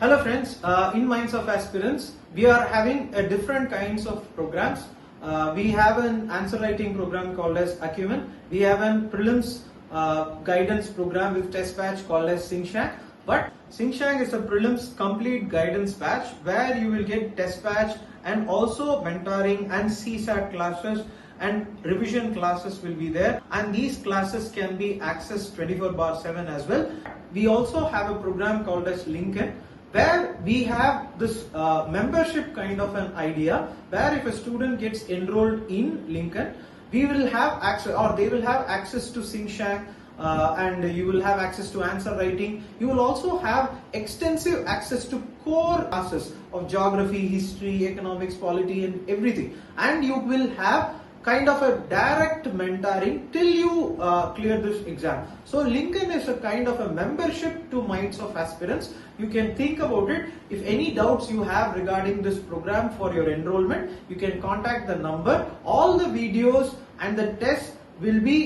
Hello friends, in Minds of Aspirants, we are having a different kinds of programs. We have an answer writing program called as Acumen. We have a prelims guidance program with test batch called as Syngshang. But Syngshang is a prelims complete guidance batch where you will get test batch and also mentoring and CSAT classes and revision classes will be there, and these classes can be accessed 24/7 as well. We also have a program called as Lincoln, where we have this membership kind of an idea, where if a student gets enrolled in Lincoln, we will have access, or they will have access to Syngshang, and you will have access to answer writing. You will also have extensive access to core classes of geography, history, economics, polity and everything, and you will have kind of a direct mentoring till you clear this exam. So Lincoln is a kind of a membership to Minds of Aspirants. You can think about it. If any doubts you have regarding this program for your enrollment, you can contact the number. All the videos and the tests will be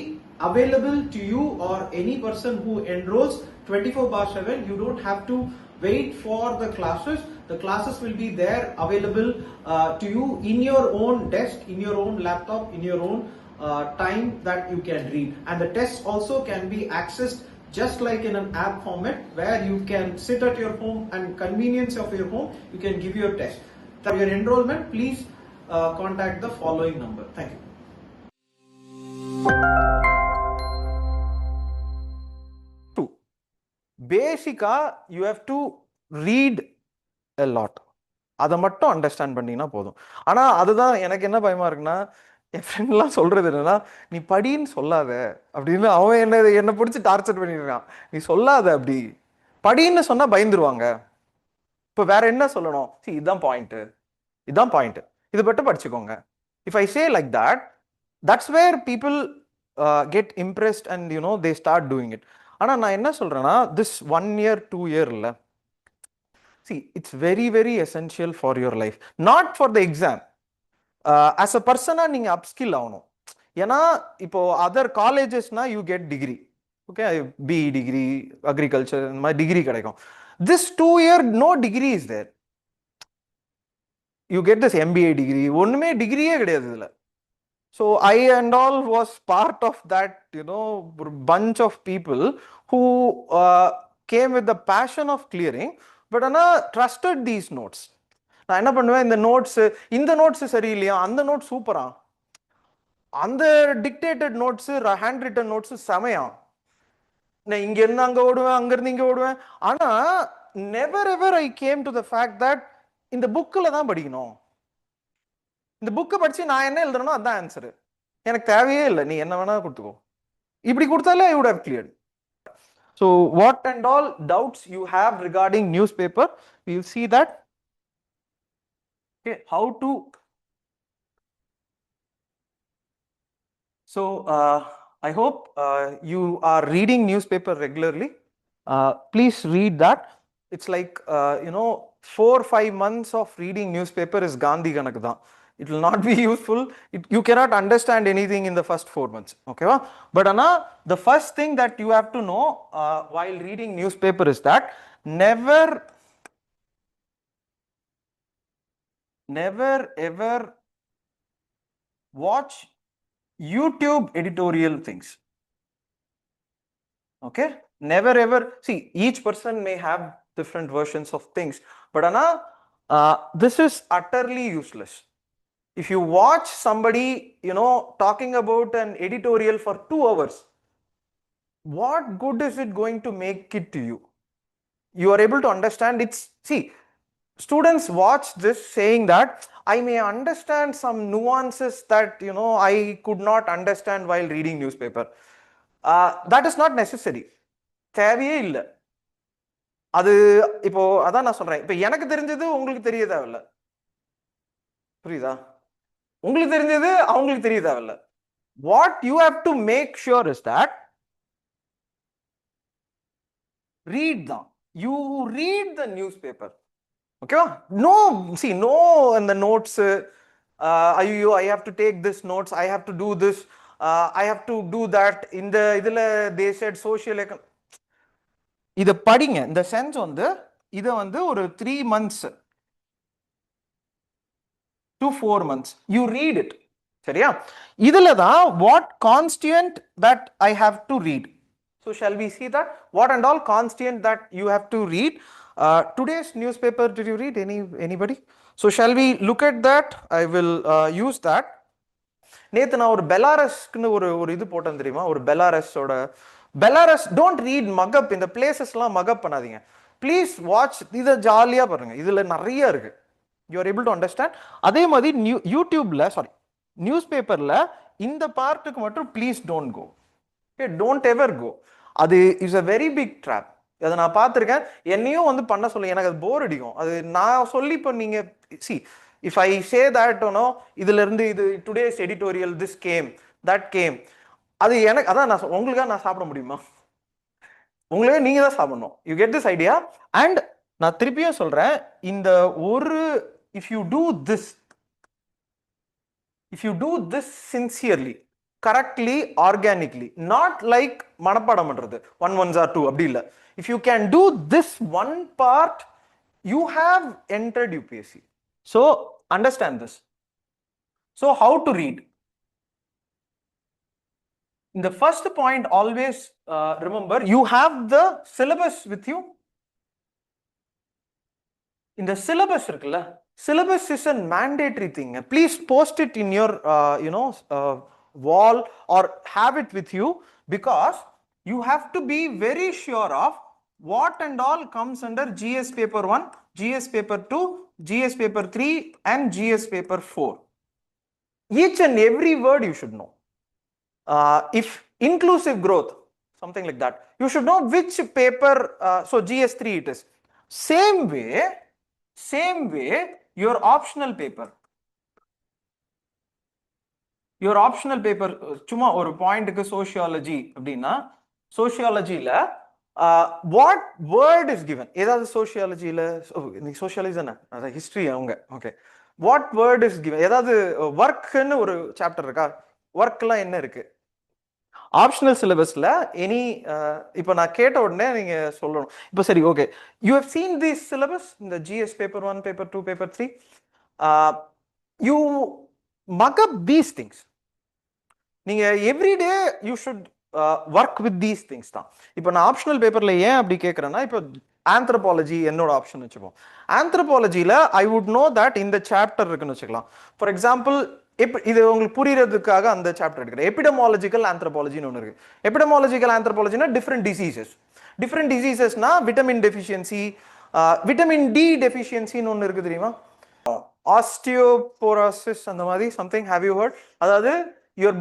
available to you or any person who enrolls 24/7. You don't have to wait for the classes. The classes will be there available to you in your own desk, in your own laptop, in your own time that you can read. And the tests also can be accessed just like in an app format, where you can sit at your home and convenience of your home, you can give your test. For your enrollment, please contact the following number. Thank you. Basically, you have to read a lot. அதை மட்டும் understand பண்ணிங்கன்னா போதும். ஆனால் அதுதான் எனக்கு என்ன பயமா இருக்குன்னா, என் ஃப்ரெண்ட்லாம் சொல்றது என்னன்னா, நீ படின்னு சொல்லாத அப்படின்னு அவன் என்னை பிடிச்சி டார்ச்சர் பண்ணிருக்கான். நீ சொல்லாத, அப்படி படின்னு சொன்னா பயந்துருவாங்க. இப்போ வேற என்ன சொல்லணும்? இதுதான் பாயிண்ட், இதுதான் பாயிண்ட், இதை மட்டும் படிச்சுக்கோங்க. If I say like that, that's where people get impressed and they start doing it. ஆனால் நான் என்ன சொல்றேன்னா, திஸ் 1 year 2 year இல்லை. See, it's very, very essential for your life, not for the exam. As a person, நீங்க upskill ஆகணும். ஏன்னா இப்போ other காலேஜஸ்னா you get degree, okay, BE degree, agriculture, இந்த மாதிரி டிகிரி கிடைக்கும். This 2 year no degree is there. You get this MBA degree, ஒண்ணுமே டிகிரியே கிடையாது இதுல. So I and all was part of that, bunch of people who came with the passion of clearing, but ana trusted these notes. நான் என்ன பண்ணுவேன், இந்த notes சரியில்லையா, அந்த நோட்ஸ் சூப்பரா, அந்த dictated notes, hand return notes செமையா, நான் இங்க இருந்து அங்க ஓடுவேன், அங்க இருந்து இங்க ஓடுவேன். ஆனா never ever I came to the fact that இந்த புக்கில் தான் படிக்கணும். இந்த புக்கை படிச்சு நான் என்ன எழுதுறனோ அதுதான் ஆன்சரு, எனக்கு தேவையே இல்லை, நீ என்ன வேணா கொடுத்துக்கோ, இப்படி கொடுத்தாலே I would have cleared. So what and all doubts you have regarding newspaper, we will see that. Okay, how to. So I hope you are reading newspaper regularly. Please read that. It's like 4-5 months of reading newspaper is Gandhi Ganakda. It will not be useful. You cannot understand anything in the first 4 months. Okay, but the first thing that you have to know while reading newspaper is that never ever watch YouTube editorial things. Okay, never ever. See, each person may have different versions of things, but this is utterly useless. If you watch somebody, talking about an editorial for 2 hours, what good is it going to make it to you? You are able to understand it. See, students watch this saying that I may understand some nuances that I could not understand while reading newspaper. That is not necessary. தேவையே இல்லை. அது இப்போ அதான் நான் சொல்றேன், இப்போ எனக்கு தெரிஞ்சது உங்களுக்கு தெரிய தேவையில்ல, புரியுதா? உங்களுக்கு தெரிஞ்சது அவங்களுக்கு தெரிய தேவையில்ல. What you have to make sure is that read தான். You read the newspaper. Okay? No, see, no in the notes, I have to take this notes, I have to do this, I have to do that. In the இதுல they said social economic. இதை படிங்க. இந்த sense இதை வந்து ஒரு 3 months to 4 months you read it. சரியா? இதுல தான் what constituent that I have to read. So shall we see that what and all constituent that you have to read? Today's newspaper, did you read anybody? So shall we look at that? I will use that. நேத்து நான் ஒரு பெலாரஸ்க்குன்னு ஒரு இது போட்டேன் தெரியுமா? ஒரு Belarus don't read மகப். இந்த பிளேசஸ்லாம் மகப் பண்ணாதீங்க ப்ளீஸ். வாட்ச் இதை ஜாலியாக பாருங்க, இதுல நிறைய இருக்கு. You are able to understand. அதே மாதிரி யூடியூப்ல நியூஸ் பேப்பர்ல இந்த பார்ட்டுக்கு மட்டும் please don't go. Okay, don't ever go. அது is a very big trap. அதை நான் பார்த்துருக்கேன். என்னையும் வந்து பண்ண சொல்லி எனக்கு அது போர் அடிக்கும். அது நான் சொல்லி இப்போ நீங்க C if I say that இதுல இருந்து இது today's editorial this game that game, அது எனக்கு அதான் நான் உங்களுக்காக நான் சாப்பிட முடியுமா? உங்களே நீங்க தான் சாப்பிடணும். You get this idea. And நான் திருப்பியும் சொல்றேன், இந்த ஒரு if you do this sincerely, correctly, organically, not like மனப்பாடம் பண்றது 1 1s are 2 அப்படி இல்ல. If you can do this one part, you have entered UPSC. So understand this. So how to read? In the first point, always remember you have the syllabus with you. In the syllabus இருக்குல்ல, syllabus is a mandatory thing. Please post it in your wall or have it with you, because you have to be very sure of what and all comes under GS paper 1, GS paper 2, GS paper 3 and GS paper 4. Each and every word you should know. If inclusive growth, something like that, you should know which paper. So GS 3 it is. Same way your optional paper சும்மா ஒரு பாயிண்ட்க்கு sociology அப்படின்னா சோஷியாலஜில what word is given. ஏதாவது சோஷியாலஜில sociology தானே, அதான் history அவங்க. Okay, what word is given. ஏதாவது ஒர்க்னு ஒரு chapter இருக்கா? ஒர்க்லாம் என்ன இருக்கு ஆப்ஷனல் சிலபஸ்ல? எனி இப்போ நான் கேட்ட உடனே நீங்க சொல்லணும். இப்போ சரி, okay, you have seen this syllabus, இந்த GS paper 1, paper 2, paper 3. You mug up these things. நீங்க every day you should work with these things தான். இப்போ நான் ஆப்ஷனல் பேப்பர்ல ஏன் அப்படி கேட்கறேன்னா, இப்போ ஆந்த்ரோபாலஜி என்னோட ஆப்ஷன் வச்சுப்போம். ஆந்த்ரோபாலஜியில ஐ வுட் நோ தட் இந்த சாப்டர் இருக்குன்னு வச்சுக்கலாம். ஃபார் எக்ஸாம்பிள், இது உங்களுக்கு புரியறதுக்காக அந்த சாப்டர் எடுக்கிறேன். எபிடமாலஜிக்கல் ஆந்த்ரோபாலஜின்னு ஒன்று இருக்கு. எபிடமாலஜிக்கல் ஆந்த்ரோபாலஜினா டிஃப்ரெண்ட் டிசீசஸ்னா விட்டமின் டெஃபிஷியன்சி, விட்டமின் டி டெஃபிஷியன்சின்னு ஒன்று இருக்கு தெரியுமா? ஆஸ்டியோபோரோசிஸ் அந்த மாதிரி சம்திங். Have you heard? அதாவது your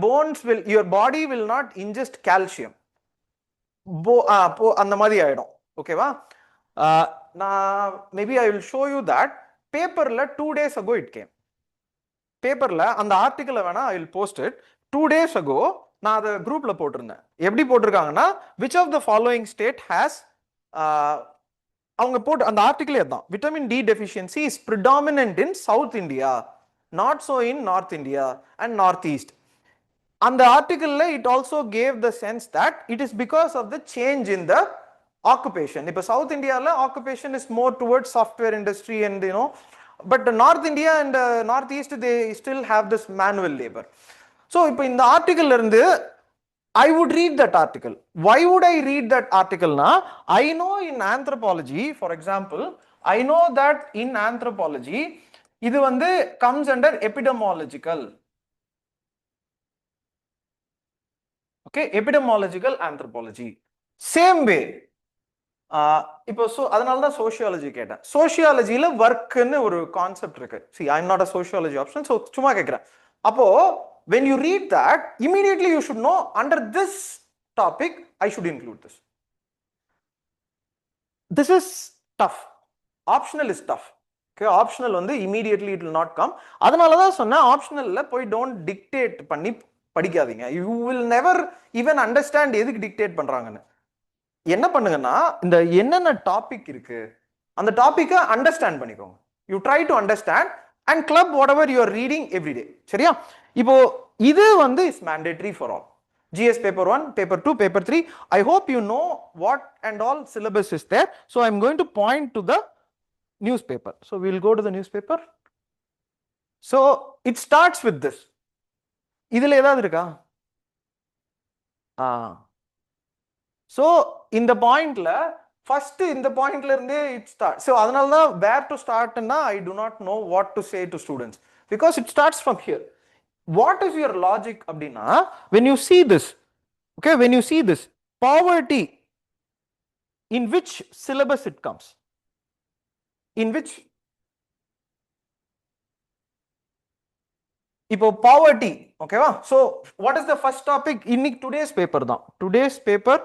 body will not ingest calcium. அந்த மாதிரி ஆயிடும். ஓகேவா? நான் maybe I will show you that பேப்பர்ல 2 days ago it came. பேப்பர்ல அந்த ஆர்டிக்கலை வேணா I will post it. 2 days ago நான் அதை குரூப்ல போட்டிருந்தேன். எப்படி போட்டிருக்காங்கன்னா, which of the following state has அவங்க போட்டு அந்த ஆர்டிக்கலே தான், vitamin D deficiency is predominant in South India, not so in North India and Northeast. அந்த ஆர்டிக்கல்ல it also gave the sense that it is because of the change in the occupation. இப்போ south இந்தியால occupation is more towards software industry and but North India and Northeast they still have this manual labor. So இப்போ இந்த ஆர்டிக்கல்ல இருந்து I would read that article. Why would I read that article na? I know in anthropology, for example, I know that in anthropology இது வந்து comes under epidemiological. Okay, epidemiological anthropology. Same way. இப்போ அதனால தான் sociology கேட்டேன். சோஷியாலஜியில ஒர்க்னு ஒரு concept இருக்கு. See, I am not a sociology option, so சும்மா கேட்கிறேன். அப்போ when you read that, immediately you should know under this topic I should include this. This is tough. Optional is tough. Okay, optional வந்து immediately it will not come. அதனால தான் சொன்னேன், ஆப்ஷனல்ல போய் don't dictate பண்ணி படிக்காதீங்க. You will never even understand எதுக்கு dictate பண்றாங்கன்னு. என்ன பண்ணுங்கன்னா, இந்த என்னென்ன டாபிக் இருக்கு அந்த டாபிக்கை அண்டர்ஸ்டாண்ட் பண்ணிக்கோங்க. You try to understand and club what ever you are reading every day. சரியா? இப்போ இது வந்து is mandatory for all. GS paper 1, paper 2, paper 3. I hope you know what and all syllabus is there. So I'm going to point to the newspaper. So we'll go to the newspaper. So it starts with this. Idhula edavadhu iruka? So in the point la first in the point la irundhe it starts. So adanal da where to start na I do not know what to say to students because it starts from here. What is your logic abdina? When you see this, okay, when you see this poverty, in which syllabus it comes? In which? இப்போ poverty, ஓகேவா? So what is the first topic? இன்னைக்கு today's paper தான். Today's paper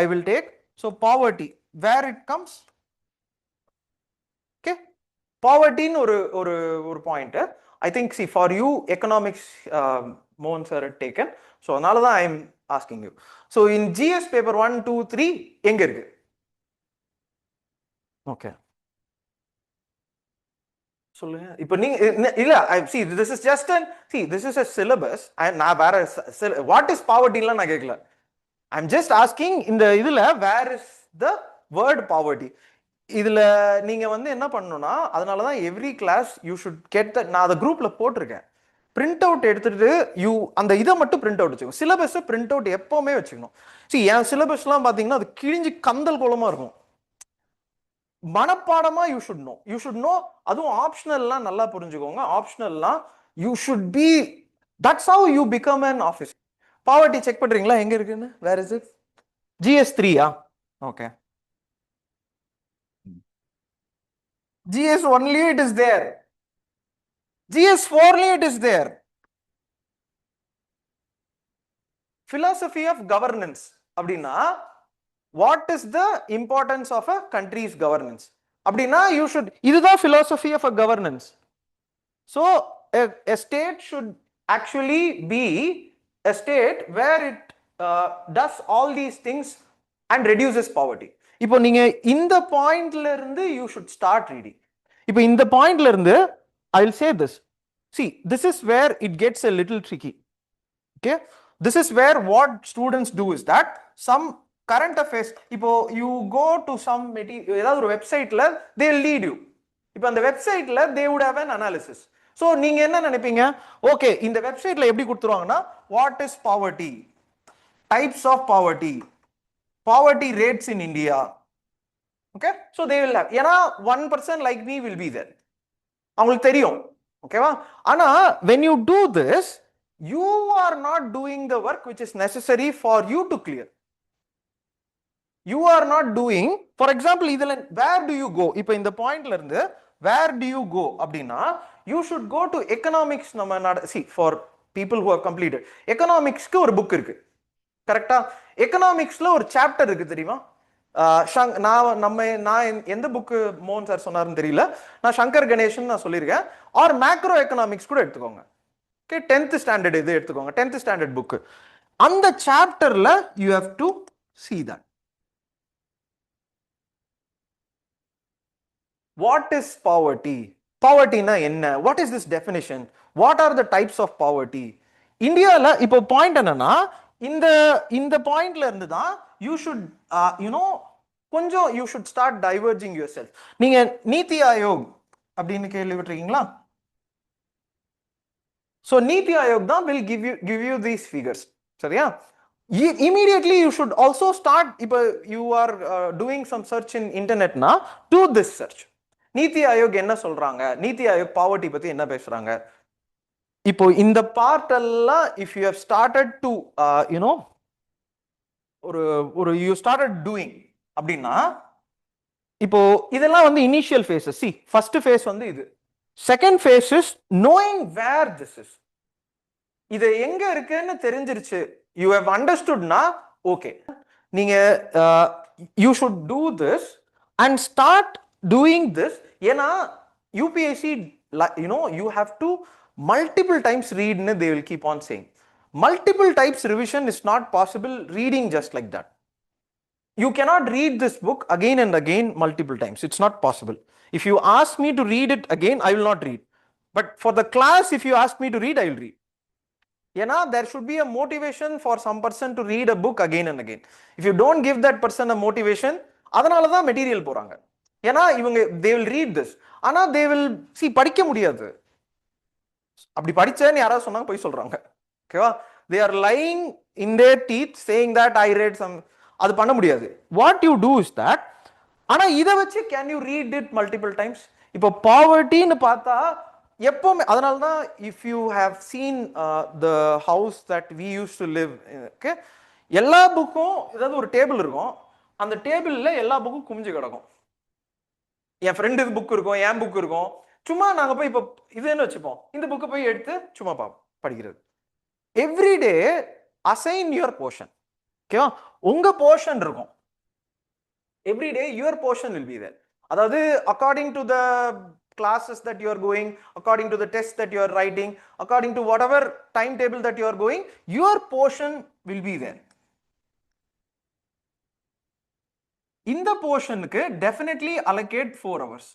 I will take. So poverty, where it comes? Okay, poverty ஒரு ஒரு ஒரு point. I think see for you economics Mohan sir had taken. So அதனால தான் I am asking you. So in GS paper 1, 2, 3 எங்க இருக்கு? Okay. சொல்லுங்க. இப்போ நீங்க இல்ல see this is just an see this is a syllabus and நான் வேற what is poverty ல நான் கேட்கல. I'm just asking இந்த இதுல where is the word poverty? இதுல நீங்க வந்து என்ன பண்ணணும்னா அதனால தான் every class you should get the நான் அந்த குரூப்ல போட்டிருக்கேன். பிரிண்ட் அவுட் எடுத்துட்டு யூ அந்த இதை மட்டும் பிரிண்ட் அவுட் வச்சுக்கணும். சிலபஸை பிரிண்ட் அவுட் எப்பவுமே வச்சுக்கணும். see என் சிலபஸ்லாம் பாத்தீங்கன்னா அது கிழிஞ்சு கந்தல் கோலமா இருக்கும். மனப்பாடமா யூ ஷுட் நோ. அதுவும் ஆப்ஷனல்லாம் நல்லா புரிஞ்சுக்கோங்க. ஆப்ஷனல்லாம் you should be that's how you become an office. Poverty check பண்றீங்களா எங்க இருக்குன்னு? Where is it? GS 3 okay. GS 1 it is there. GS 4 it is there. Philosophy of governance அப்படின்னா what is the importance of a country's governance? அப்படின்னா you should இதுதான் philosophy of a governance. So a state should actually be a state where it does all these things and reduces poverty. இப்போ நீங்க இந்த பாயிண்ட்ல இருந்து you should start reading. இப்போ இந்த பாயிண்ட்ல இருந்து I will say this. See, this is where it gets a little tricky. Okay, this is where what students do is that some current affairs, இப்போ you go to some ஏதாவது ஒரு வெப்சைட்ல they will lead you. இப்போ அந்த வெப்சைட்ல they would have an analysis. So நீங்க என்ன நினைப்பீங்க? ஓகே, இந்த வெப்சைட்ல எப்படி கொடுத்துருவாங்கன்னா what is poverty, types of poverty, poverty rates in India. Okay, so they will have, ஏன்னா one person like me will be there, அவங்களுக்கு தெரியும். ஓகேவா? ஆனா when you do this you are not doing the work which is necessary for you to clear. You are not doing, for example இதுல where do you go? இப்போ இந்த பாயிண்ட்ல இருந்து where do you go அப்படின்னா you should go to economics. நம்ம see for people who have completed economicsக்கு ஒரு book இருக்கு, கரெக்டா? எக்கனாமிக்ஸ்ல ஒரு சாப்டர் இருக்கு தெரியுமா? நான் எந்த புக்கு மோகன் சார் சொன்னாருன்னு தெரியல, நான் சங்கர் கணேசன் நான் சொல்லியிருக்கேன். ஆர் மேக்ரோ எக்கனாமிக்ஸ் கூட எடுத்துக்கோங்க. ஓகே, 10th ஸ்டாண்டர்ட் இது எடுத்துக்கோங்க, 10th ஸ்டாண்டர்ட் புக்கு. அந்த சாப்டர்ல you have to see that. What is poverty? Poverty na enna? What is this definition? What are the types of poverty? இந்தியால இப்போ பாயிண்ட் என்னன்னா இந்த பாயிண்ட்ல இருந்து தான் you should கொஞ்சம் you should start diverging yourself. நீங்க நீதி ஆயோக் அப்படின்னு கேள்விப்பட்டிருக்கீங்களா? So நீதி ஆயோக் தான் will give you these figures. சரியா? Immediately you should also start, இப்போ you are doing some search in internet na, do this search. நீதி ஆயோக் என்ன சொல்றாங்க, நீதி ஆயோக் பாவர்ட்டி பத்தி என்ன பேசுறாங்க. இப்போ இந்த பார்ட் எல்லாம் if you have started to ஒரு you started doing அப்படின்னா இப்போ இதெல்லாம் வந்து initial phases. see first phase வந்து இது, second phase is knowing where this is. இது எங்க இருக்குன்னு தெரிஞ்சிருச்சு, you have understood na, okay, நீங்க you should do this and start doing this. ஏன்னா UPSC you have to multiple times read, they will keep on saying. Multiple types revision is not possible reading just like that. You cannot read this book again and again multiple times. It's not possible. If you ask me to read it again, I will not read. But for the class, if you ask me to read, I will read. ஏன்னா there should be a motivation for some person to read a book again and again. If you don't give that person a motivation, அதனால தான் material போறாங்க. ஏன்னா இவங்க they will read this, ஆனா they will see படிக்க முடியாது. அப்படி படிச்சேன்னு யாராவது சொன்னாங்க போய் சொல்றாங்க. ஓகேவா? They are lying in their teeth saying that I read some. அது பண்ண முடியாது. What you do is that, ஆனா இதை வச்சு can you read it multiple times? இப்போ பாவர்ட்டின்னு பார்த்தா எப்பவுமே, அதனால தான் if you have seen the house that we used to live, okay, எல்லா புக்கும் ஏதாவது ஒரு டேபிள் இருக்கும், அந்த டேபிள்ல எல்லா புக்கும் குமிஞ்சு கிடக்கும். என் ஃப்ரெண்டு புக் இருக்கும், என் புக் இருக்கும், சும்மா நாங்க போய் இப்போ இதுன்னு வச்சுப்போம், இந்த புக்கை போய் எடுத்து சும்மா படிக்கிறது. Every day assign your portion. ஓகேவா? உங்க போர்ஷன் இருக்கும். Every day your portion will be there. அதாவது according to the classes that you are going, according to the test that you are writing, according to whatever timetable that you are going, your portion will be there. In the portion ku definitely allocate 4 hours.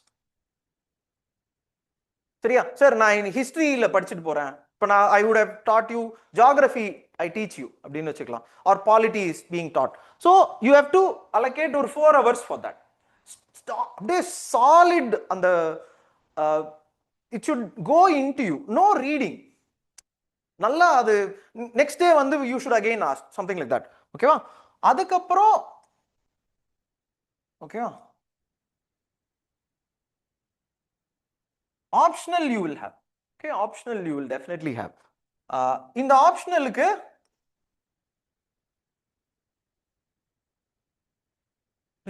சரியா? Sir நான் ஹிஸ்டரியில படிச்சுட்டு போறேன், இப்போ நான் I would have taught you geography, I teach you அப்படின்னு வச்சுக்கலாம், or polity is being taught, so you have to allocate ஒரு 4 hours for that. அப்படியே solid அந்த it should go into you, no reading. நல்லா அது next day வந்து you should again ask something like that. ஓகேவா? அதுக்கப்புறம் ஓகேவா, optional you will have. Okay, optional you will definitely have. இந்த ஆப்ஷனலுக்கு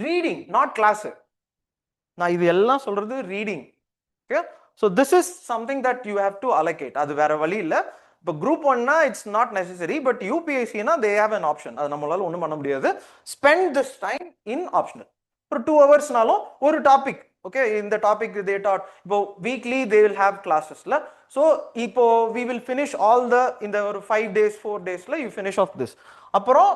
ரீடிங் நாட் கிளாஸ். நான் இது எல்லாம் சொல்றது reading. Okay, so this is something that you have to allocate. அது வேற வழி இல்ல. இப்போ group 1னா it's not necessary, but UPSC-னா they have an option. அது நம்மளால ஒண்ணும் பண்ண முடியாது. Spend this time in optional. ஒரு 2 ஹவர்ஸ்னாலும் ஒரு டாபிக், ஓகே, இந்த டாபிக் they taught. இப்போ weekly they will have classes-ல. So இப்போ we will finish all the இந்த ஒரு 5 days 4 days-ல you finish off this. அப்புறம்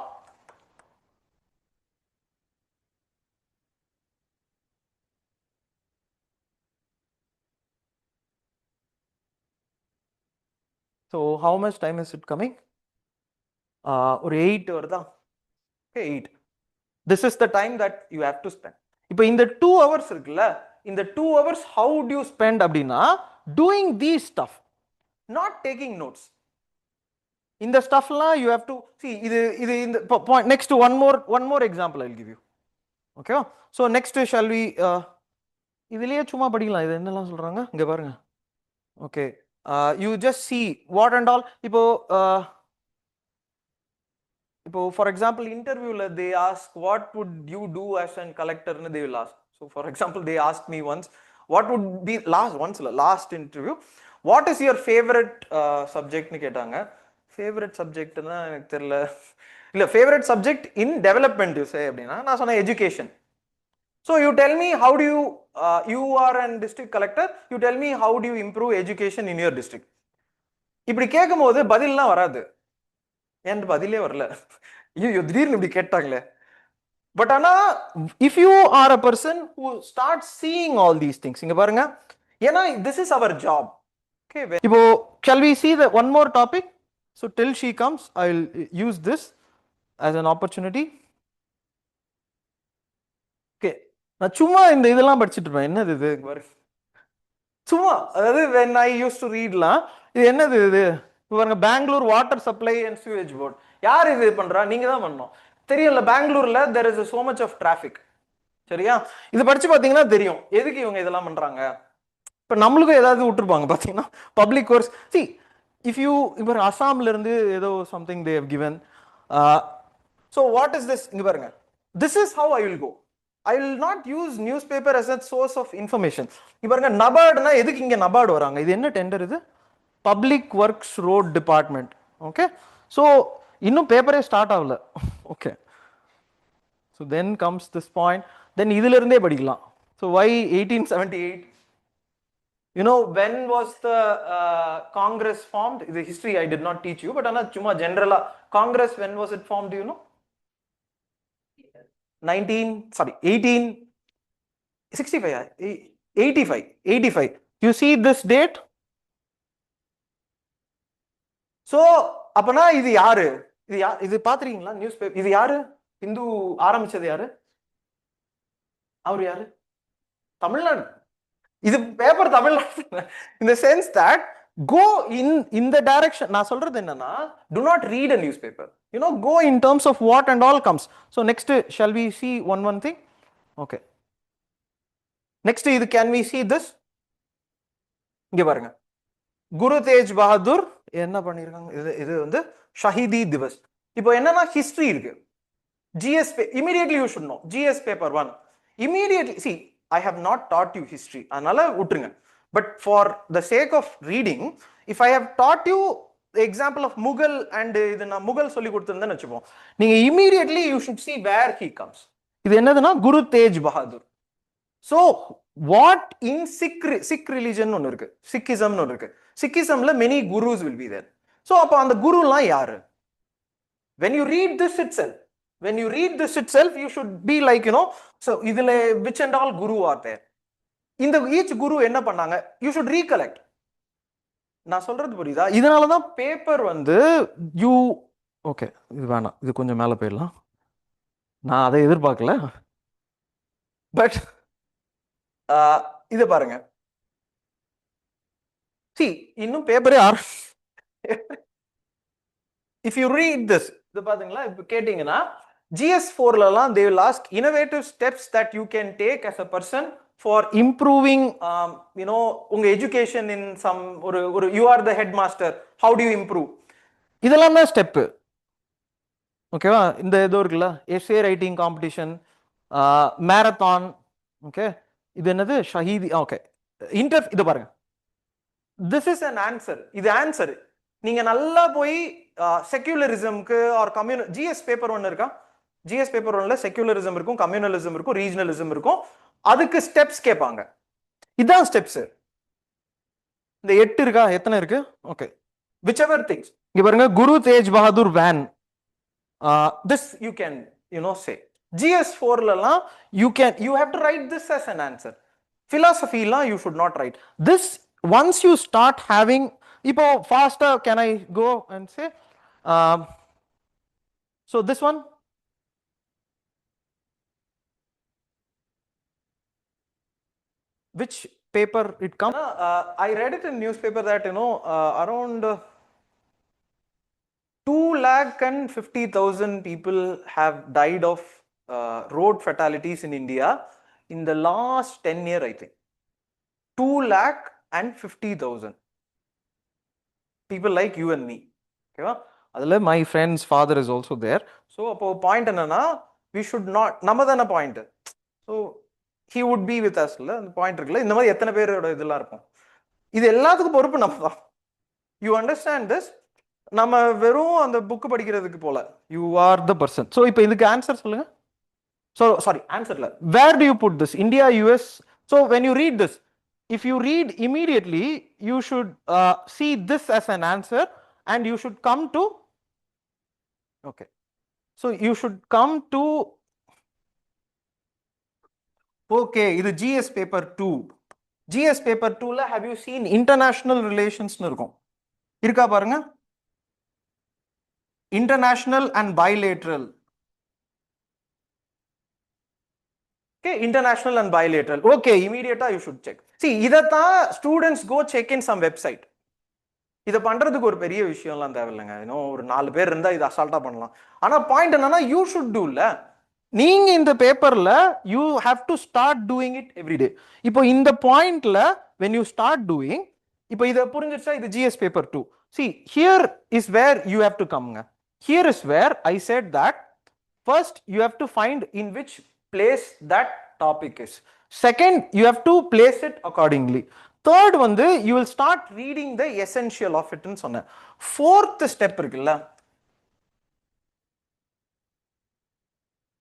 so how much time is it coming? ஒரு 8 வருதா? Okay, 8. This is the time that you have to spend. இப்போ இந்த 2 hours இருக்குல்ல, இந்த 2 hours how do you spend அப்படின்னா doing these stuff, not taking notes. இந்த ஸ்டஃப்லாம் you have to see. இது இந்த point. Next one more example I'll give you. Okay, so next shall we இதுலயே சும்மா படிக்கலாம். இது என்னலாம் சொல்றாங்க இங்க பாருங்க. Okay, you just see what and all. இப்போ for example interviewல they ask what would you do as an collector ன்னு they will ask. So for example they asked me once what would be last interview, what is your favorite subject ன்னு கேட்டாங்க. favorite subject னா எனக்கு தெரியல. இல்ல favorite subject in development you say அப்படினா நான் சொன்ன education. So you tell me how do you you are an district collector, you tell me how do you improve education in your district. இப்படி கேட்கும்போது பதில்லாம் வராது. ஏன் பதிலே வரல, ஐயோ திடீர்னு இப்படி கேட்டாங்களே. பட் ஆனா if you are a person who starts seeing all these things, இங்க பாருங்க, ஏன்னா this is our job. Okay, இப்போ shall we see the one more topic? So till she comes I will use this as an opportunity. Okay, நான் சும்மா இந்த இதெல்லாம் படிச்சிட்டு இருப்பேன். என்னது இது சும்மா, அதாவது when I used to readலாம், இது என்னது இது பாருங்க, Bangalore water supply and sewage board. யார் இது பண்றா? நீங்க தான் பண்ணணும். தெரியல, பெங்களூர்ல there is so much of traffic. சரியா? இது படிச்சு பாத்தீங்கன்னா தெரியும் எதுக்கு இவங்க இதெல்லாம் பண்றாங்க. இப்ப நம்மளுக்கும் ஏதாவது விட்டுருப்பாங்க பாத்தீங்கன்னா public course. see if you இப்போ அசாம்ல இருந்து ஏதோ something they have given, so what is this? இங்க பாருங்க, this is how I will go. I will not use newspaper as a source of information. இங்க பாருங்க, நபார்ட்னா எதுக்கு இங்க நபார்டு வராங்க? இது என்ன டெண்டர்? இது public works road department. Okay, so இன்னும் பேப்பரே ஸ்டார்ட் ஆகல. Okay, so then comes this point. Then இதுல இருந்தே படிக்கலாம். So why 1878? You know when was the Congress formed? The history I did not teach you, but ana chuma generala Congress, when was it formed? Do you know? 1865, 85. You see this date? So அப்பனா இது யாரு? இது பாத்துறீங்களா news paper? இது யாரு? இந்து ஆரம்பிச்சது யாரு? அவர் யாரு? தமிழ்நாடு. இது பேப்பர் தமிழ்நாடு. இந்த sense that go in the direction. நான் சொல்றது என்னன்னா, do not read a newspaper, go in terms of what and all comes. So next, shall we see one thing? Okay, next இது can we see this? இங்க பாருங்க, குரு தேஜ் பகதூர் என்ன பண்ணிருக்காங்க, இது வந்து ஷஹீதி திவஸ். இப்போ என்னன்னா ஹிஸ்டரி இருக்கு, GS immediately you should know GS paper 1 immediately. See, I have not taught you history, அதனால விட்டுருங்க. But for the sake of reading, if I have taught you the example of Mughal and இது நான் முகல் சொல்லி கொடுத்திருந்தேன்னு வச்சுப்போம், நீங்க immediately you should see where he comes. இது என்னதுன்னா குரு Tegh Bahadur. So what in Sikh religion ஒன்னு இருக்கு, Sikhism ஒன்னு இருக்கு. Sikhismல many gurus will be there. So அப்ப அந்த குருலாம் யாரு? When you read this itself, you should be like, so இதுல which and all guru are there? இந்த each guru என்ன பண்ணாங்க, you should recollect. நான் சொல்றது புரியுதா? இதனாலதான் பேப்பர் வந்து ஓகே, இது வேணாம், இது கொஞ்சம் மேல போயிடலாம், நான் அதை எதிர்பார்க்கல. பட் இதை பாருங்க, see, இன்னும் பேப்பரே if you read this, இது பாத்தீங்களா, இப்ப கேட்டீங்கன்னா GS4லலாம் they will ask innovative steps that you can take as a person for improving உங்க education in some ஒரு you are the headmaster, how do you improve? இதெல்லாம் தான் ஸ்டெப். ஓகேவா? இந்த ஏதோ இருக்குல்ல, S A writing competition, marathon, okay, இது என்னது ஷஹீதி, ஓகே, இது பாருங்க, this is an answer. இது ஆன்சர். நீங்க நல்லா போய் செக்யூலரிசம்க்கு ஆர் ஜிஎஸ் பேப்பர் 1 இருக்கா, ஜிஎஸ் பேப்பர் 1ல செக்யூலரிசம் இருக்கும், கம்யூனலிசம் இருக்கும், ரீஜனலிசம் இருக்கும், அதுக்கு ஸ்டெப்ஸ் கேட்பாங்க. இதான் ஸ்டெப்ஸ். இந்த 8 இருக்கா, எத்தனை இருக்கு? Okay, whichever things. இங்க பாருங்க, குரு தேஜ் பகதூர் வேன், this you can say. GS4லலாம் you have to write this as an answer. Philosophy la you should not write this. Once you start having, இப்போ faster, can I go and say, so this one, which paper it comes, I read it in newspaper that around 250,000 people have died of road fatalities in India in the last 10 years, I think. 250,000 people like you and me. Okay, adala my friend's father is also there. So appo point enna, we should not, namadana point, so he would be with us la, the point irukla, indha mari ethana peroda idella irupom, idu ellathukku poruppu namma. You understand this? நம்ம வெறும் அந்த book படிக்கிறதுக்கு போல, you are the person. So இப்போ இதுக்கு answer சொல்லுங்க. So sorry, answerல, where do you put this? India, US. So when you read this, if you read immediately, you should see this as an answer and you should come to, okay, so you should come to, okay, இது GS paper 2. GS paper 2ல have you seen international relations னு இருக்கும், இருக்கா பாருங்க, international and bilateral. Okay, international and bilateral. Okay, immediately you should check. See, idatha students go check in some website. இத பண்றதுக்கு ஒரு பெரிய விஷயம்லாம் தேவையில்லைங்க, ஒரு 4 பேர் இருந்தா இதை அசால்ட்டா பண்ணலாம். ஆனா பாயிண்ட் என்னன்னா, you should do இல்ல, நீங்க இந்த பேப்பர்ல you have to start doing it every day. இப்போ இந்த பாயிண்ட்ல when you start doing, இப்போ இத புரிஞ்சிருச்சா, இது GS paper 2. See, here is where you have to come. Here is where I said that first you have to find in which place that topic is. Second, you have to place it accordingly. Third வந்து you will start reading the essential of it ன்னு சொன்னேன். Fourth step இருக்குல்ல,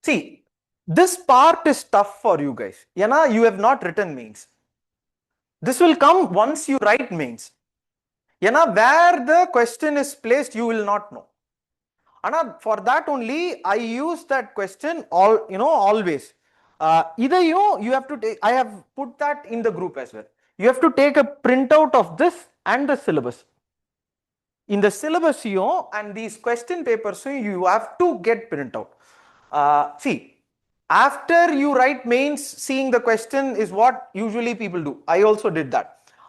see, this part is tough for you guys, ஏன்னா you have not written mains. This will come once you write mains. ஏன்னா where the question is placed you will not know. ஆனா for that only I use that question always. இதையும் you have to take, I have put that in the group as well. You have to take a printout of this and the syllabus. இந்த சிலபஸையும் and these question papers you have to get print out. See, after you write mains, seeing the question is what usually people do. I also did that.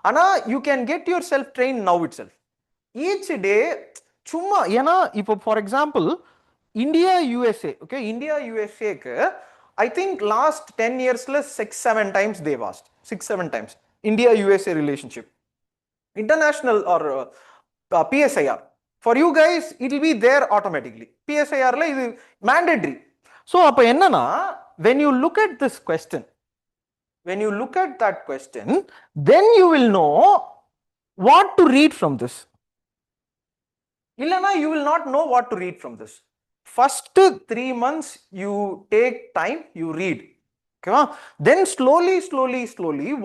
Ana you can get yourself trained now itself. Each day சும்மா ஏன்னா இப்போ for example India USA okay India யூஎஸ்ஏக்கு I think last 10 இயர்ஸ்ல 6-7 times they've asked 6-7 times India USA relationship international or PSIR. For you guys it will be there automatically. PSIR la இது mandatory. So அப்ப என்னன்னா when you look at this question, when you look at that question, then you will know what to read from this. Illana you will not know what to read from this. First 3 months you take time, you read. Okay, then slowly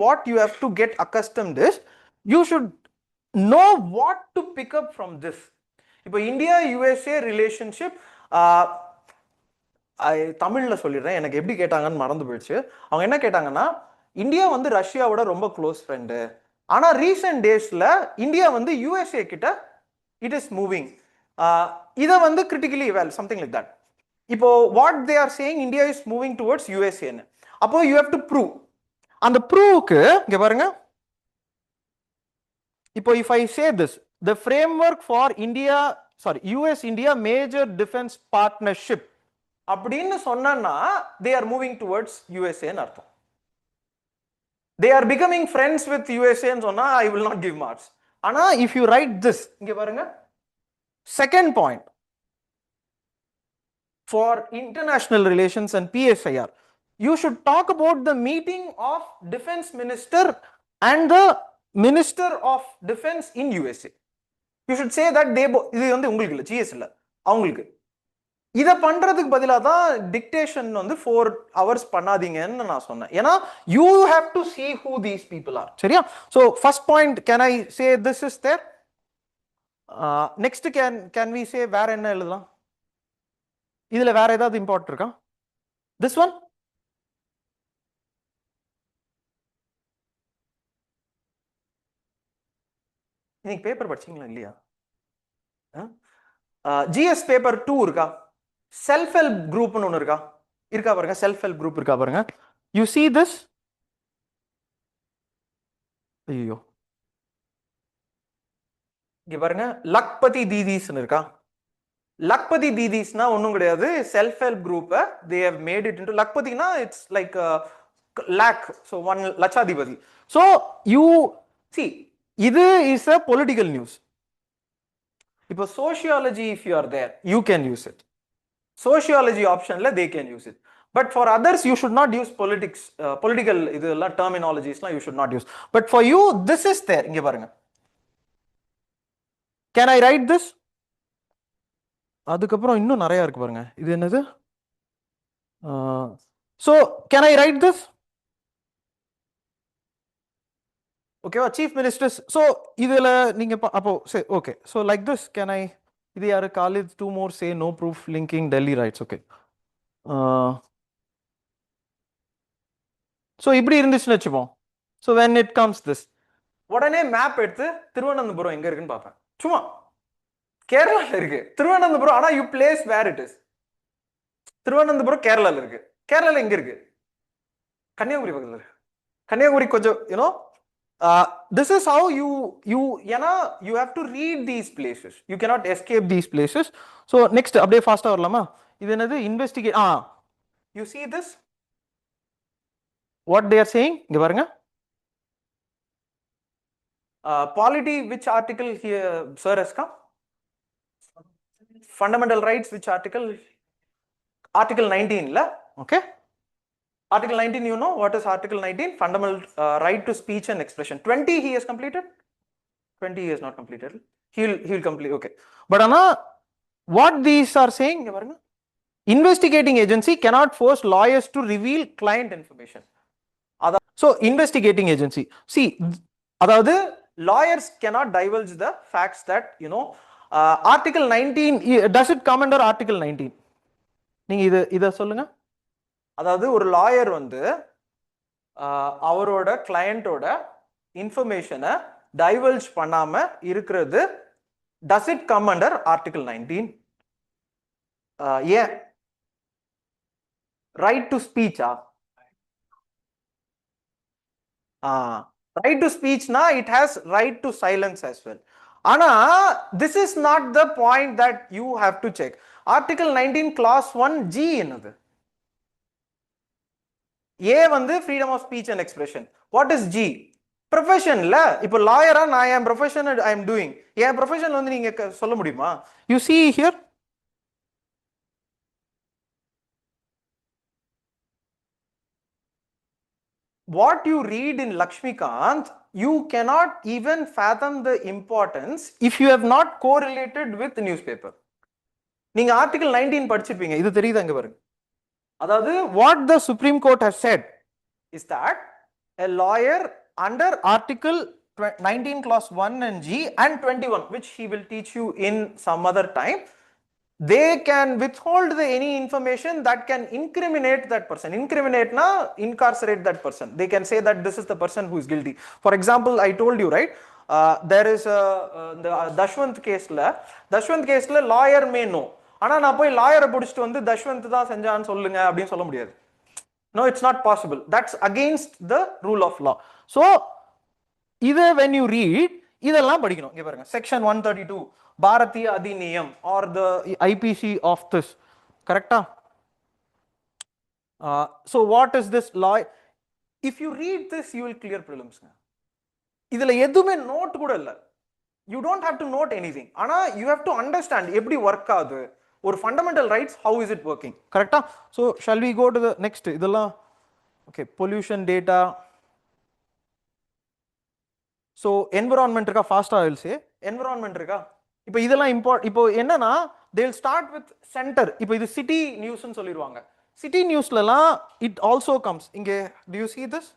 what you have to get accustomed is you should know what to pick up from this. இப்போ India USA relationship தமிழ்ல சொல்லிடுறேன், எனக்கு எப்படி கேட்டாங்கன்னு மறந்து போயிடுச்சு. அவங்க என்ன கேட்டாங்கன்னா, இந்தியா வந்து ரஷ்யாவோட ரொம்ப க்ளோஸ் ஃப்ரெண்டு, ஆனா ரீசெண்ட் டேஸ்ல இந்தியா வந்து யூஎஸ்ஏ கிட்ட இட் இஸ் மூவிங், இதை வந்து critically well something like that. இப்போ what they are saying India is moving towards யூஎஸ்ஏன்னு. அப்போ யூ ஹேவ் டு ப்ரூவ். அந்த ப்ரூவுக்கு இங்க பாருங்க, இப்போ if I say this, the framework for India, sorry, US India major defense partnership அப்படின்னு சொன்னா they are moving towards USA ன்னு அர்த்தம். They are becoming friends with USA ன்னு சொன்னா I will not give marks. ஆனா if you write this, இங்க பாருங்க, second point for international relations and PSIR, you should talk about the meeting of defense minister and the minister of defense in USA. You should say that they இது வந்து உங்களுக்கு இல்ல, GS இல்ல, அவங்களுக்கு. இத பண்றதுக்கு பதிலா தான் டிக்டேஷன் வந்து 4 hours பண்ணாதீங்கன்னு நான் சொன்னேன். ஏன்னா you have to see who these people are. சரியா? So first point, can I say this is there? Next can we say வேற என்ன எழுதலாம்? இதுல வேற ஏதாவது இம்பார்ட்டன்ட் இருக்கா? This one? இன்னைக்கு பேப்பர் படிச்சீங்களா இல்லையா? ஜிஎஸ் பேப்பர் 2 இருக்கா? செல்ஃப் ஹெல்ப் குரூப்னு ஒன்று இருக்கா? இருக்கா பாருங்க, செல்ஃப் ஹெல்ப் குரூப் இருக்கா பாருங்க. You see this? ஐயோ, இங்க பாருங்க, லக்பதி தீதீஸ்னு இருக்கா? லக்பதி தீதீஸ்னா ஒன்றும் கிடையாது, self help group. They have made it into லக்பதினா இட்ஸ் லைக் லேக், ஸோ 1 லட்சாதிபதி. ஸோ யூ see, இது இஸ் a political news. இப்போ sociology if you are there you can use it, sociology optionல they can use it, but for others you should not use politics, political இதெல்லாம் terminologiesலாம் you should not use, but for you this is there. இங்க பாருங்க, can I write this? அதுக்கப்புறம் இன்னும் நிறைய இருக்கு பாருங்க, இது என்னது? so can I write this? ஓகேவா, சீஃப் மினிஸ்டர்ஸ். ஸோ இதில் நீங்கள் அப்போ சரி, okay. So like this can I, இது யாரு? College 2 more say no proof linking Delhi rights. Okay, so இப்படி இருந்துச்சுன்னு வச்சுப்போம். So when it comes this, உடனே மேப் எடுத்து திருவனந்தபுரம் எங்க இருக்குன்னு பார்ப்பேன். சும்மா கேரளால இருக்கு திருவனந்தபுரம், ஆனா you place where it is. Thiruvananthapuram கேரளால இருக்கு. கேரளால எங்க இருக்கு? கன்னியாகுமரி பக்கத்துல இருக்கு. கன்னியாகுமரி கொஞ்சம் you know. This is how you have to read these places. You cannot escape these places. So next அப்படியே ஃபாஸ்டா வரலாமா? இது என்னது? Investigate. you see this, what they are saying இங்க பாருங்க. Polity, which article here sir has come? Fundamental rights, which article? Article 19 la. Okay, Article 19, you know what is Article 19? Fundamental right to speech and expression. 20 he has completed. 20 he has not completed. He'll complete. Okay, but Anna, what these are saying? Investigating agency cannot force lawyers to reveal client information. So investigating agency, see, அதாவது lawyers cannot divulge the facts that Article 19, does it come under Article 19? நீங்க இத சொல்லுங்க. அதாவது ஒரு lawyer வந்து அவரோட கிளையண்டோட இன்ஃபர்மேஷனை divulge பண்ணாம இருக்கிறது Does it come under Article 19? Yeah. Right to speech. Right to speech na it has right to silence as well. Ana this is not the point that you have to check. Article 19 clause 1 G என்னது? A வந்து freedom of speech and expression. What is G? Profession ல இப்போ லாயரா நான் என் profession I am doing, என் profession வந்து நீங்க சொல்ல முடியுமா? You see here, what you read in Lakshmikant, you cannot even fathom the importance if you have not correlated with the newspaper. நீங்க ஆர்டிகல் 19 படிச்சிருப்பீங்க, இது தெரியுதா இங்க பாருங்க. அதாவது what the Supreme Court has said is that a lawyer under article 19 clause 1 and G and 21, which he will teach you in some other time, they can withhold any information that can incriminate that person. Incriminate na incarcerate that person. They can say that this is the person who is guilty. For example, I told you, right, there is the Dashwant case la lawyer may know, ஆனா நான் போய் லாயரை பிடிச்சிட்டு வந்து தஷ்வந்த் தான் செஞ்சான்னு சொல்லுங்க அப்படின்னு சொல்ல முடியாது. No, it's not possible. That's against the rule of law. So இதை when you read, இதெல்லாம் படிக்கணும். இங்க பாருங்க, section 132 Bharatiya Adhiniyam or the IPC of this, correcta? So what is this law? If you read this, you will clear prelims. இதுல எதுவுமே note கூட இல்ல. You don't have to note anything. ஆனா you have to understand எப்படி work ஆகுது, ஒரு fundamental rights, how is it working, correcta? So shall we go to the next? இதெல்லாம் okay, pollution data. So environment இருக்கா, fast I will say environment இருக்கா. இப்போ இதெல்லாம் இப்போ என்னன்னா they will start with center. இப்போ இது city news னு சொல்லிடுவாங்க. city newsலலாம் it also comes. இங்க do you see this?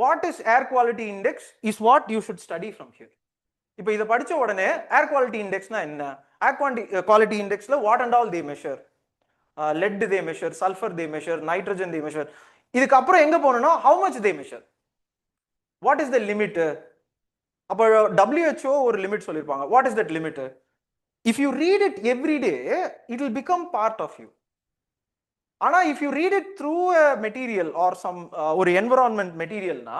What is air quality index is what you should study from here. இப்போ இத படிச்ச உடனே air quality index னா என்ன, air quality indexல what and all they measure, lead they measure, sulfur they measure, nitrogen they measure. இதுக்கு அப்புறம் எங்க போறோம்னா how much they measure, what is the limit. அப்போ WHO ஒரு லிமிட் சொல்லிருப்பாங்க. what is that limit? if you read it every day, it will become part of you. ஆனா if you read it through a material or some ஒரு environment material na,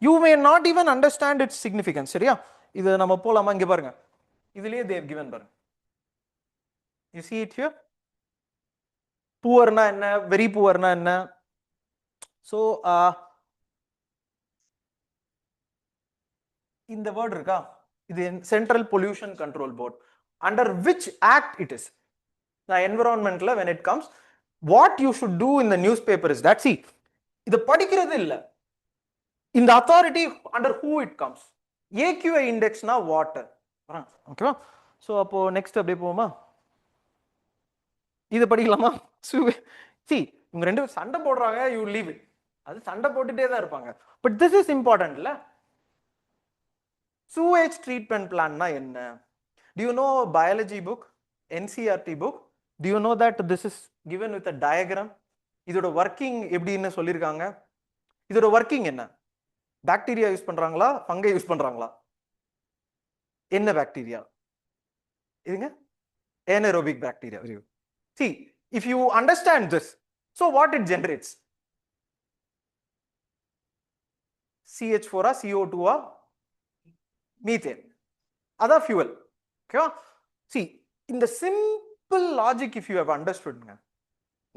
you may not even understand its significance. சரியா? இது நம்ம போலாமா? இங்க பாருங்க, இதுலயே they have given பாருங்க. you see it here, poor na என்ன, very poor na என்ன. so இந்த word இருக்கா, இது Central Pollution Control Board, under which act it is. the environmentல when it comes, what you should do in the newspaper is that, see, இது படிக்கிறது இல்ல, இந்த authority under who it comes. AQI index na water. ஓகேவா? So அப்போ next அப்படியே போமா, இது படிக்கலாமா? see, இவங்க ரெண்டு பேரும் சண்டை போடுறாங்க, யூ லீவ் இட். அது சண்டை போட்டுட்டே தான் இருப்பாங்க. பட் திஸ் இஸ் இம்பார்ட்டன்ட் இல்ல. sewage treatment plan na என்ன? do you know biology book, NCERT book? do you know that this is given with a diagram? இதோட ஒர்க்கிங் எப்படின்னு சொல்லியிருக்காங்க. இதோட ஒர்க்கிங் என்ன? பாக்டீரியா யூஸ் பண்றாங்களா, ஃபங்கை யூஸ் பண்றாங்களா? என்ன பாக்டீரியா இதுங்க? anaerobic bacteria. see, if you understand this, so what it generates? CH4 ah, CO2 ah, methane. அதா fuel. okay? see, in the simple logic, if you have understood,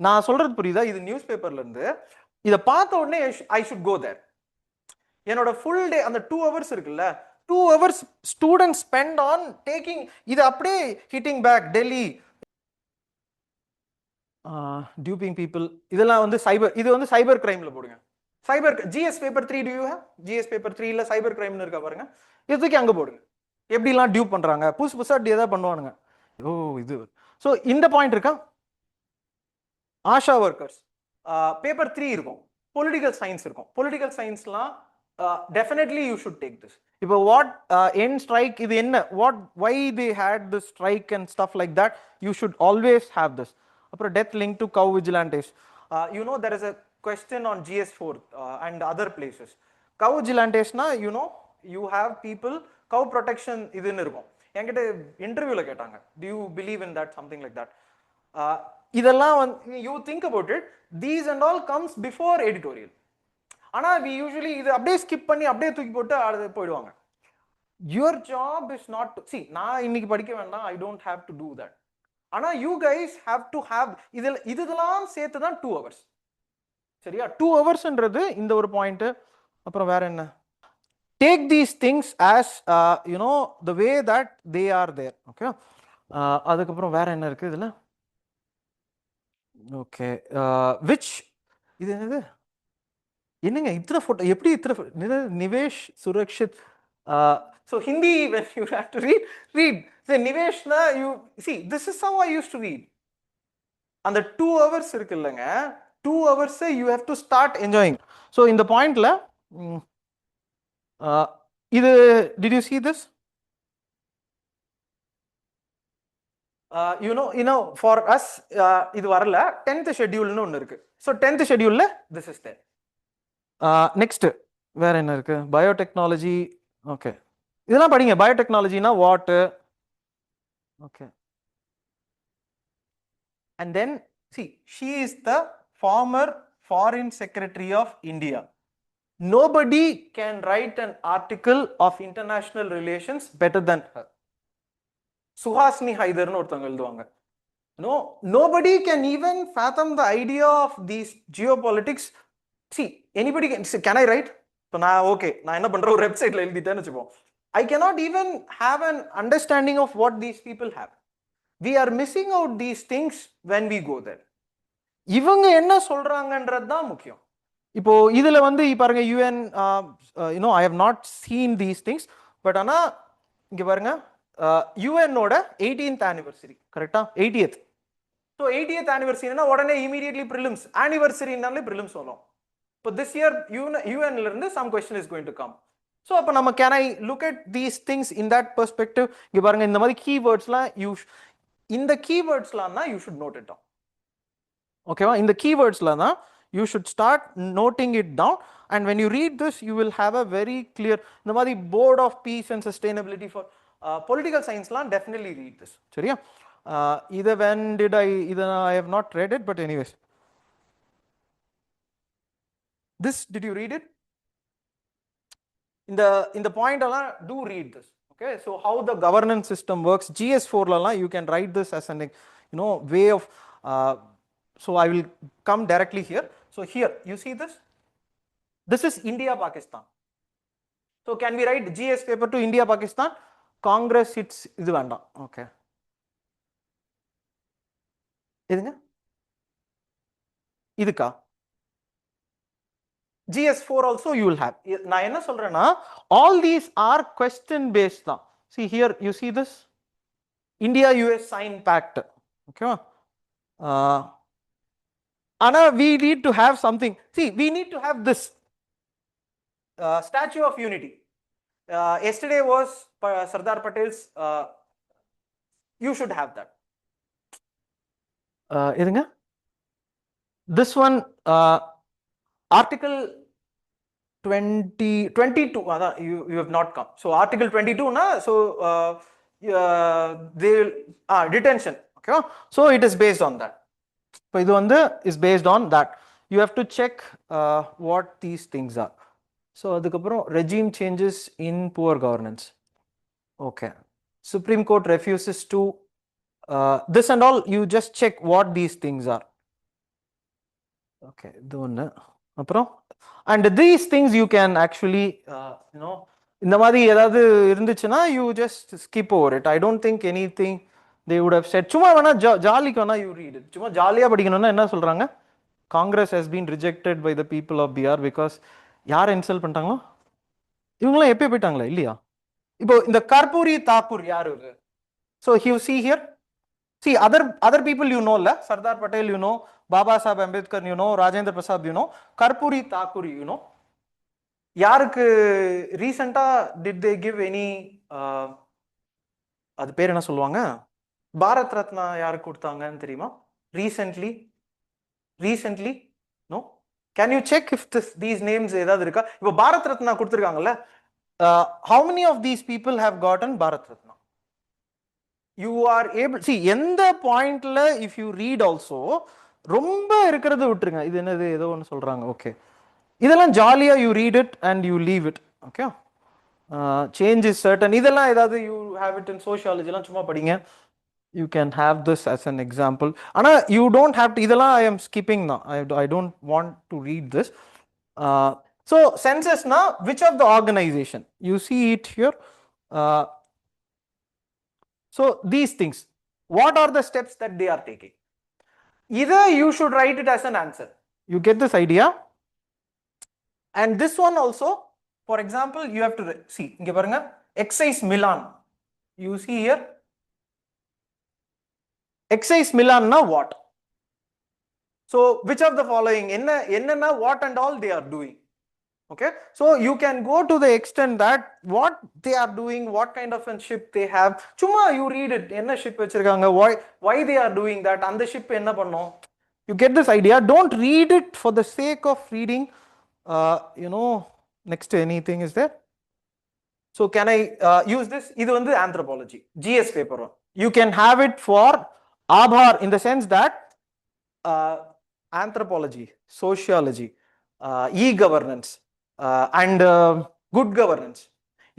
நான் சொல்றது புரியுதா? இது news பேப்பர்ல இருந்து இத பார்த்த உடனே I should go there. என்னோட ஃபுல் டே அந்த 2 hours இருக்குல்ல, 2 hours students spend on taking இது அப்படியே hitting back Delhi, duping people. இதெல்லாம் வந்து சைபர், இது வந்து சைபர் கிரைம்ல போடுங்க. சைபர் GS paper 3 do you have? GS paper 3 ல சைபர் கிரைம்னு இருக்கா பாருங்க, இதுக்கு அங்க போடுங்க. எப்படிலாம் டியூப் பண்றாங்க, புதுசு புதுசா ஏதாவது பண்ணுவானுங்க. ஓ இது ஸோ இந்த பாயிண்ட் இருக்கா? ஆஷா ஒர்க்கர்ஸ் பேப்பர் 3 இருக்கும். பொலிட்டிக்கல் சயின்ஸ் இருக்கும். பொலிட்டிக்கல் சயின்ஸ்லாம் definitely you should take this. இப்போ what end strike இது என்ன, what why they had this strike and stuff like that, you should always have this. அப்புறம் death linked to cow vigilantes. you know there is a question on GS4 and other places. cow vigilantes na, you know, you have people cow protection இதுன்னு இருக்கும். என்கிட்ட இன்டர்வியூல கேட்டாங்க, do you believe in that, something like that. இதெல்லாம் வந்து you think about it, these and all comes before editorial. ஆனா we usually இது அப்படியே ஸ்கிப் பண்ணி அப்படியே தூக்கி போட்டு அது போயிடுவாங்க. your job is not to see, நான் இன்னைக்கு படிக்க வேண்டாம், I don't have to do that. ஆனா you guys have to have இதெல்லாம் சேர்த்து தான் 2 hours. சரியா? 2 ஹவர்ஸ்ன்றது இந்த ஒரு பாயிண்ட். அப்புறம் வேற என்ன, take these things as you know the way that they are there. Okay, அதுக்கப்புறம் வேற என்ன இருக்கு இதுல? ஓகே, which இது என்னங்க இத்தனை போட்டோ, எப்படி இத்தனை Nivesh Surakshit. so Hindi, when you have to read the Nivesh na, you see this is how I used to read. அந்த 2 hours இருக்கு இல்லைங்க, 2 hours you have to start enjoying. so இந்த பாயிண்ட்ல இது did you see this? you know for us இது வரல, 10th schedule னு ஒன்னு இருக்கு. so 10th schedule ல this is there. next வேற என்ன இருக்கு? பயோடெக்னாலஜி. ஓகே, இதெல்லாம் படிங்க. பயோடெக்னாலஜினா what? Okay, and then see, she is the former foreign secretary of India. Nobody can write an article of international relations better than her. Suhasini ஹைதர்னு ஒருத்தவங்க எழுதுவாங்க. no, nobody can even fathom the idea of these geopolitics. see, anybody can I write? so நான் okay, நான் என்ன பண்றேன், ஒரு வெப்சைட்ல எழுதிட்டேன்னு வச்சுப்போம். I cannot even have an understanding of what these people have. we are missing out these things when we go there. இவங்க என்ன சொல்றாங்கன்றது தான் முக்கியம். இப்போ இதுல வந்து பாருங்க, UN you know I have not seen these things, but ஆனா இங்க பாருங்க, UN ஓட 18th anniversary, கரெக்ட்டா? 80th. so 80th anniversary னா உடனே immediately prelims, anniversary னாலே prelims வரும். இப்போ this year UN ல இருந்து some question is going to come. so அப்ப நம்ம can I look at these things in that perspective? இங்க பாருங்க, இந்த மாதிரி keywordsலாம் இந்த keywordsலாம் தான் you should note it down. ஓகேவா? இந்த keywordsலாம் தான் you should start noting it down, and when you read this you will have a very clear, இந்த மாதிரி board of peace and sustainability for political science லாம் definitely read this. சரியா? இதை when did I have not read it, but anyways, this did you read it? in the point alla do read this. okay, so how the governance system works, GS4 la you can write this as an way of so I will come directly here. so here you see this is India Pakistan. so can we write GS paper to India Pakistan? Congress it's இது வேண்டாம். okay, இதுங்க இதுக்கா GS4 also you will have. நான் என்ன சொல்றேன்னா, all these are question based தான். see here you see this India US sign pact. okay, ஆனா we need to have something. see, we need to have this statue of unity. yesterday was Sardar Patel's, you should have that. இதுங்க this one article 22 you have not come. so article 22 na, so they will detention. okay, so it is based on that. so idu vandu is based on that. you have to check what these things are. so adukaprom regime changes in poor governance. okay, Supreme Court refuses to this and all, you just check what these things are. okay, இது ஒன்று. அப்புறம் and these things you can actually இந்த மாதிரி ஏதாவது இருந்துச்சுன்னா you just skip over it. I don't think anything they would have said. சும்மா வேணா ஜாலிக்கு வேணா you read it. சும்மா ஜாலியா படிக்கணும்னா என்ன சொல்றாங்க, Congress has been rejected by the people of Bihar because யாரை இன்சல்ட் பண்ணிட்டாங்களோ இவங்களாம் எப்போ போயிட்டாங்களா இல்லையா? இப்போ இந்த கர்பூரி தாக்கூர் யாரு? so you see here, see other people you know la, Sardar Patel you know, Baba Saheb Ambedkar you know, Rajendra Prasad you know, Karpuri Thakur you know. யாருக்கு ரீசெண்டா did they give any அது பேர் என்ன சொல்லுவாங்க, பாரத் ரத்னா யாருக்கு கொடுத்தாங்கன்னு தெரியுமா? recently no, can you check if these names ஏதாவது இருக்கா? இப்போ Bharat Ratna கொடுத்துருக்காங்கல்ல, how many of these people have gotten Bharat Ratna? You are able, see, எந்த பாயிண்ட்ல if you read also ரொம்ப இருக்கிறது விட்டுருங்க. இது என்னது ஏதோ ஒன்று சொல்றாங்க, ஓகே, இதெல்லாம் ஜாலியா you read it and you leave it, okay. Change is certain, இதெல்லாம் ஏதாவது you have it in sociology எல்லாம் சும்மா படிங்க, you can have this as an example. ஆனா you don't have to, இதெல்லாம் I am skipping now, I don't want to read this. So census na, which of the organization, you see it here. So these things, what are the steps that they are taking? Either you should write it as an answer, you get this idea. And this one also, for example, you have to see, inge parunga, exercise Milan, you see here, exercise Milan na what? So which of the following, enna what and all they are doing, okay. So you can go to the extent that what they are doing, what kind of a ship they have, chuma you read it, enna ship vechirukanga, why they are doing that, and the ship enna pannom, you get this idea. Don't read it for the sake of reading. Next, anything is there? So can I use this? Idu vandu anthropology, GS paper 1. You can have it for Aadhaar, in the sense that anthropology, sociology, e-governance, and good governance.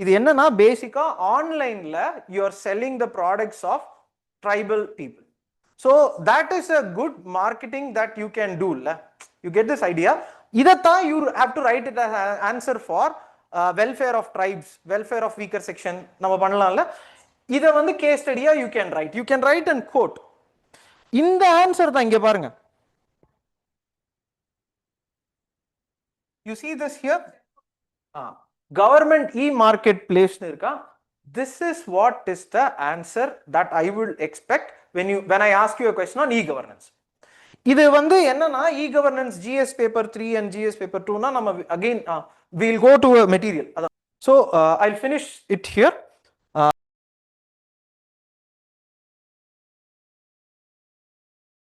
இது என்னன்னா பேசிக்கா ஆன்லைன்ல you are selling the products of tribal people. So that is a good marketing that you can do. You get this idea? இதைத்தான் you have to write it as an answer for welfare of tribes, welfare of weaker section. நம்ம பண்ணலாம்ல. இதை வந்து case ஸ்டடியா you can write and quote. இந்த answer தான் இங்க பாருங்க. You see this here? Government e-marketplace nirka. This is what is the answer that I will expect when I ask you a question on e-governance. இது வந்து என்னன்னா e-governance GS paper 3 and GS paper 2 na நம்ம again we'll go to a material. So I'll finish it here.